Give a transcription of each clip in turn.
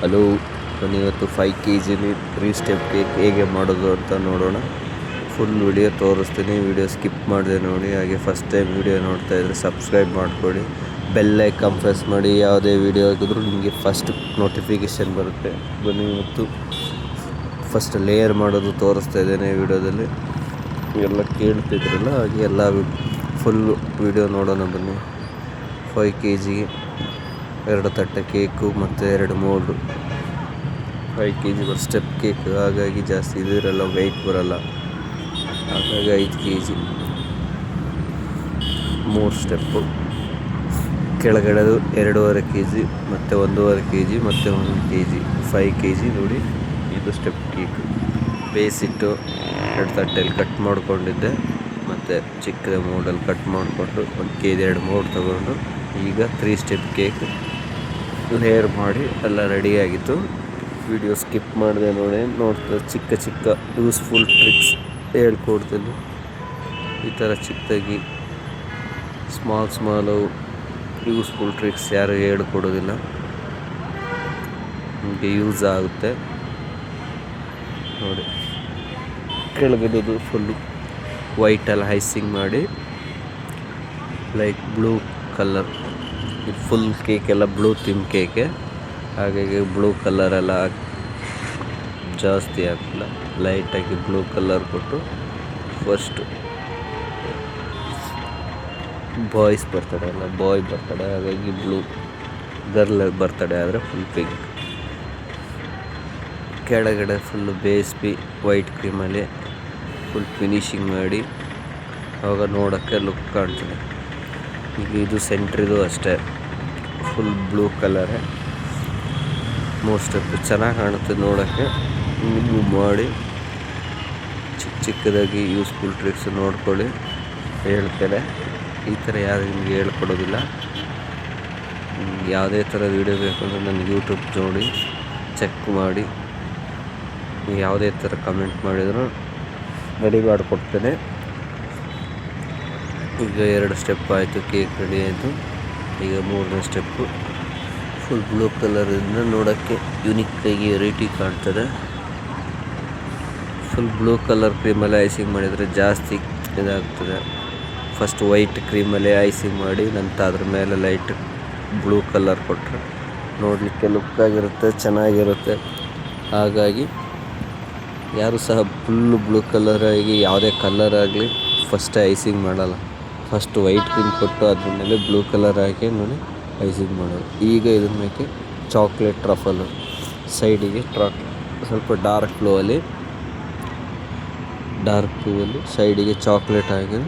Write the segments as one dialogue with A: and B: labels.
A: Hello, ನಾನು ಇವತ್ತು 5 kg 3 step cake ಹೇಗೆ ಮಾಡೋದು ಅಂತ ನೋಡೋಣ. ಫುಲ್ ವಿಡಿಯೋ ತೋರಿಸ್ತೀನಿ, ವಿಡಿಯೋ ಸ್ಕಿಪ್ ಮಾಡಿದೆ ನೋಡಿ. ಹಾಗೆ ಫಸ್ಟ್ ಟೈಮ್ ವಿಡಿಯೋ ನೋಡ್ತಾ ಇದ್ದರೆ ಸಬ್ಸ್ಕ್ರೈಬ್ ಮಾಡ್ಕೊಳ್ಳಿ, ಬೆಲ್ ಐಕಾನ್ ಪ್ರೆಸ್ ಮಾಡಿ. ಯಾವುದೇ ವಿಡಿಯೋ ಹಾಕಿದ್ರೂ ನಿಮಗೆ ಫಸ್ಟ್ ನೋಟಿಫಿಕೇಷನ್ ಬರುತ್ತೆ. ಬನ್ನಿ, ಇವತ್ತು ಫಸ್ಟ್ ಲೇಯರ್ ಮಾಡೋದು ತೋರಿಸ್ತಾ ಇದ್ದೇನೆ ವಿಡಿಯೋದಲ್ಲಿ. ಎಲ್ಲ ಕೇಳ್ತಿದ್ರಲ್ಲ, ಹಾಗೆ ಎಲ್ಲ ಫುಲ್ ವಿಡಿಯೋ ನೋಡೋಣ ಬನ್ನಿ. 5 kg 2 ತಟ್ಟೆ ಕೇಕು ಮತ್ತು 2 ಮೋಲ್ಡು. 5 kg ಸ್ಟೆಪ್ ಕೇಕ್, ಹಾಗಾಗಿ ಜಾಸ್ತಿ ಇದಿರಲ್ಲ, ವೆಯ್ಟ್ ಬರಲ್ಲ. ಹಾಗಾಗಿ 5 kg 3 ಸ್ಟೆಪ್ಪು. ಕೆಳಗಡೆದು 2.5 kg ಮತ್ತು 1.5 kg ಮತ್ತು 1 kg 5 kg ನೋಡಿ. ಇದು ಸ್ಟೆಪ್ ಕೇಕ್. ಬೇಯಿಸಿಟ್ಟು 2 ತಟ್ಟೆಯಲ್ಲಿ ಕಟ್ ಮಾಡ್ಕೊಂಡಿದ್ದೆ, ಮತ್ತು ಚಿಕ್ಕದ ಮೋಡಲ್ಲಿ ಕಟ್ ಮಾಡಿಕೊಂಡು 1 kg 2 ಮೋಡ್ ತೊಗೊಂಡು ಈಗ 3 ಸ್ಟೆಪ್ ಕೇಕ್ ಲೇಯರ್ ಮಾಡಿ ಎಲ್ಲ ರೆಡಿಯಾಗಿತ್ತು. ವಿಡಿಯೋ ಸ್ಕಿಪ್ ಮಾಡಿದೆ ನೋಡಿ. ನೋಡ್ತಾ ಚಿಕ್ಕ ಚಿಕ್ಕ ಯೂಸ್ಫುಲ್ ಟ್ರಿಕ್ಸ್ ಹೇಳ್ಕೊಡ್ತೀನಿ. ಈ ಥರ ಚಿಕ್ಕದಾಗಿ ಸ್ಮಾಲು ಯೂಸ್ಫುಲ್ ಟ್ರಿಕ್ಸ್ ಯಾರು ಹೇಳ್ಕೊಡೋದಿಲ್ಲ, ನಿಮಗೆ ಯೂಸ್ ಆಗುತ್ತೆ ನೋಡಿ. ಕೆಳಗಡೆದು ಫುಲ್ಲು ವೈಟಲ್ಲಿ ಐಸಿಂಗ್ ಮಾಡಿ, ಲೈಕ್ ಬ್ಲೂ ಕಲರ್. ಇದು ಫುಲ್ ಕೇಕೆಲ್ಲ ಬ್ಲೂ ಥೀಮ್ ಕೇಕೆ, ಹಾಗಾಗಿ ಬ್ಲೂ ಕಲರೆಲ್ಲ ಜಾಸ್ತಿ ಹಾಕಿಲ್ಲ, ಲೈಟಾಗಿ ಬ್ಲೂ ಕಲರ್ ಕೊಟ್ಟು. ಫಸ್ಟು ಬಾಯ್ಸ್ ಬರ್ತಡೆ ಅಲ್ಲ, ಬಾಯ್ ಬರ್ತಡೆ, ಹಾಗಾಗಿ ಬ್ಲೂ. ಗರ್ಲ್ ಬರ್ತಡೆ ಆದರೆ ಫುಲ್ ಪಿಂಕ್. ಕೆಳಗಡೆ ಫುಲ್ಲು ಬೇಯಿಸಿ ವೈಟ್ ಕ್ರೀಮಲ್ಲಿ ಫುಲ್ ಫಿನಿಶಿಂಗ್ ಮಾಡಿ, ಆವಾಗ ನೋಡೋಕ್ಕೆ ಲುಕ್ ಕಾಣ್ತದೆ. ಈಗ ಇದು ಸೆಂಟ್ರಿದು ಅಷ್ಟೇ, ಫುಲ್ ಬ್ಲೂ ಕಲರೇ. 3 ಸ್ಟೆಪ್ಪು ಚೆನ್ನಾಗಿ ಕಾಣುತ್ತೆ ನೋಡೋಕ್ಕೆ. ನೀವು ಮಾಡಿ ಚಿಕ್ಕದಾಗಿ ಯೂಸ್ಫುಲ್ ಟ್ರಿಕ್ಸ್ ನೋಡ್ಕೊಳ್ಳಿ, ಹೇಳ್ತೇನೆ. ಈ ಥರ ಯಾರು ನಿಮಗೆ ಹೇಳ್ಕೊಡೋದಿಲ್ಲ. ಯಾವುದೇ ಥರ ವೀಡಿಯೋ ಬೇಕಂದ್ರೆ ನನ್ನ ಯೂಟ್ಯೂಬ್ ನೋಡಿ ಚೆಕ್ ಮಾಡಿ, ಯಾವುದೇ ಥರ ಕಮೆಂಟ್ ಮಾಡಿದರೂ ರೆಡಿ ಮಾಡಿಕೊಡ್ತೇನೆ. ಈಗ 2 ಸ್ಟೆಪ್ ಆಯಿತು, ಕೇಕ್ ರೆಡಿ ಆಯಿತು. ಈಗ 3ನೇ ಸ್ಟೆಪ್ಪು ಫುಲ್ ಬ್ಲೂ ಕಲರಿಂದ ನೋಡೋಕ್ಕೆ ಯುನಿಕ್ಕಾಗಿ ವೆರೈಟಿ ಕಾಣ್ತದೆ. ಫುಲ್ ಬ್ಲೂ ಕಲರ್ ಕ್ರೀಮಲ್ಲಿ ಐಸಿಂಗ್ ಮಾಡಿದರೆ ಜಾಸ್ತಿ ಇದಾಗ್ತದೆ. ಫಸ್ಟ್ ವೈಟ್ ಕ್ರೀಮಲ್ಲಿ ಐಸಿಂಗ್ ಮಾಡಿ, ನಂತರ ಅದ್ರ ಮೇಲೆ ಲೈಟ್ ಬ್ಲೂ ಕಲರ್ ಕೊಟ್ಟರೆ ನೋಡಲಿಕ್ಕೆ ಲುಕ್ಕಾಗಿರುತ್ತೆ, ಚೆನ್ನಾಗಿರುತ್ತೆ. ಹಾಗಾಗಿ ಯಾರು ಸಹ ಫುಲ್ಲು ಬ್ಲೂ ಕಲರಾಗಿ ಯಾವುದೇ ಕಲರ್ ಆಗಲಿ ಫಸ್ಟ್ ಐಸಿಂಗ್ ಮಾಡಲ್ಲ. ಫಸ್ಟ್ ವೈಟ್ ಕ್ರೀಮ್ ಕೊಟ್ಟು ಅದ್ರ ಮೇಲೆ ಬ್ಲೂ ಕಲರ್ ಹಾಕಿ ನೋಡಿ ಐಸಿಂಗ್ ಮಾಡೋದು. ಈಗ ಇದ್ರ ಮೇಲೆ ಚಾಕ್ಲೇಟ್ ಟ್ರಫಲು ಸೈಡಿಗೆ ಸ್ವಲ್ಪ ಡಾರ್ಕ್ ಬ್ಲೂವಲ್ಲಿ ಸೈಡಿಗೆ ಚಾಕ್ಲೇಟ್ ಹಾಕಿ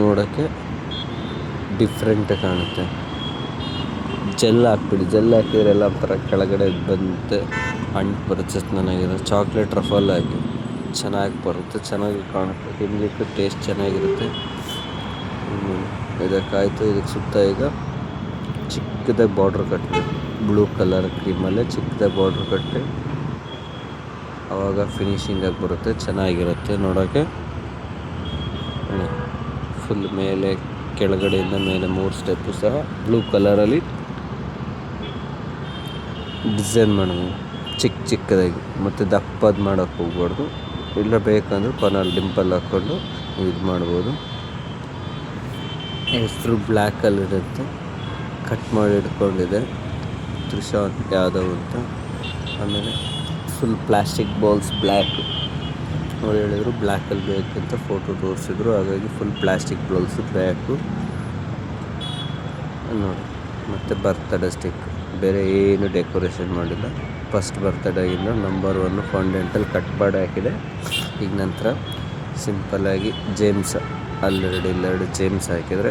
A: ನೋಡೋಕ್ಕೆ ಡಿಫ್ರೆಂಟ್ ಕಾಣುತ್ತೆ. ಜೆಲ್ ಹಾಕ್ಬಿಡಿ, ಜೆಲ್ ಹಾಕಿದ್ರೆ ಎಲ್ಲ ಒಂಥರ ಕೆಳಗಡೆ ಬಂದು ಅಂಟು ಬರುತ್ತೆ, ಚೆನ್ನಾಗಿದೆ. ಚಾಕ್ಲೇಟ್ ಟ್ರಫಲ್ ಹಾಕಿ ಚೆನ್ನಾಗಿ ಬರುತ್ತೆ, ಚೆನ್ನಾಗಿ ಕಾಣುತ್ತೆ, ತಿನ್ನಲಿಕ್ಕೆ ಟೇಸ್ಟ್ ಚೆನ್ನಾಗಿರುತ್ತೆ. ಇದಕ್ಕಾಯಿತು. ಇದಕ್ಕೆ ಸುತ್ತ ಈಗ ಚಿಕ್ಕದಾಗಿ ಬಾರ್ಡ್ರ್ ಕಟ್ಟಬೇಕು, ಬ್ಲೂ ಕಲರ್ ಕ್ರೀಮಲ್ಲೇ ಚಿಕ್ಕದಾಗಿ ಬಾರ್ಡ್ರ್ ಕಟ್ಟಿ, ಆವಾಗ ಫಿನಿಶಿಂಗಾಗಿ ಬರುತ್ತೆ, ಚೆನ್ನಾಗಿರುತ್ತೆ ನೋಡೋಕ್ಕೆ. ಫುಲ್ ಮೇಲೆ ಕೆಳಗಡೆಯಿಂದ ಮೇಲೆ 3 ಸ್ಟೆಪ್ಪು ಸಹ ಬ್ಲೂ ಕಲರಲ್ಲಿ ಡಿಸೈನ್ ಮಾಡೋದು ಚಿಕ್ಕದಾಗಿ. ಮತ್ತು ದಪ್ಪದು ಮಾಡೋಕ್ಕೆ ಹೋಗ್ಬಾರ್ದು, ಇಲ್ಲ ಬೇಕಂದ್ರೆ ಕೊನೆಯಲ್ಲಿ ಡಿಂಪಲ್ ಹಾಕ್ಕೊಂಡು ಇದು ಮಾಡ್ಬೋದು. ಹೆಸರು ಬ್ಲ್ಯಾಕಲ್ಲಿರುತ್ತೆ, ಕಟ್ ಮಾಡಿ ಇಟ್ಕೊಂಡಿದೆ, ತ್ರಿಶಾಂತ್ ಯಾದವ್ ಅಂತ. ಆಮೇಲೆ ಫುಲ್ ಪ್ಲಾಸ್ಟಿಕ್ ಬಾಲ್ಸ್ ಬ್ಲ್ಯಾಕ್, ಅವ್ರು ಹೇಳಿದರು ಬ್ಲ್ಯಾಕಲ್ಲಿ ಬೇಕಂತ, ಫೋಟೋ ತೋರಿಸಿದ್ರು, ಹಾಗಾಗಿ ಫುಲ್ ಪ್ಲಾಸ್ಟಿಕ್ ಬಾಲ್ಸು ಬ್ಲ್ಯಾಕು ನೋಡಿ. ಮತ್ತು ಬರ್ತಡೇ ಸ್ಟಿಕ್, ಬೇರೆ ಏನು ಡೆಕೋರೇಷನ್ ಮಾಡಿಲ್ಲ. ಫಸ್ಟ್ ಬರ್ತಡೇಗಿಂದ ನಂಬರ್ 1 ಫಾಂಡೆಂಟಲ್ಲಿ ಕಟ್ ಮಾಡಿ ಹಾಕಿದೆ. ಈಗ ನಂತರ ಸಿಂಪಲ್ಲಾಗಿ ಜೇಮ್ಸ್ ಅಲ್ಲೆರಡು ಇಲ್ಲೆರಡು ಜೇಮ್ಸ್ ಹಾಕಿದರೆ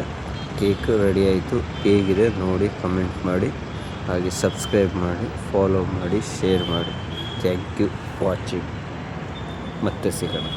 A: ಕೇಕ್ ರೆಡಿ ಆಯಿತು. ಹೇಗಿದೆ ನೋಡಿ ಕಮೆಂಟ್ ಮಾಡಿ, ಹಾಗೆ ಸಬ್ಸ್ಕ್ರೈಬ್ ಮಾಡಿ, ಫಾಲೋ ಮಾಡಿ, ಶೇರ್ ಮಾಡಿ. Thank you watching. ಮತ್ತೆ ಸಿಗೋಣ.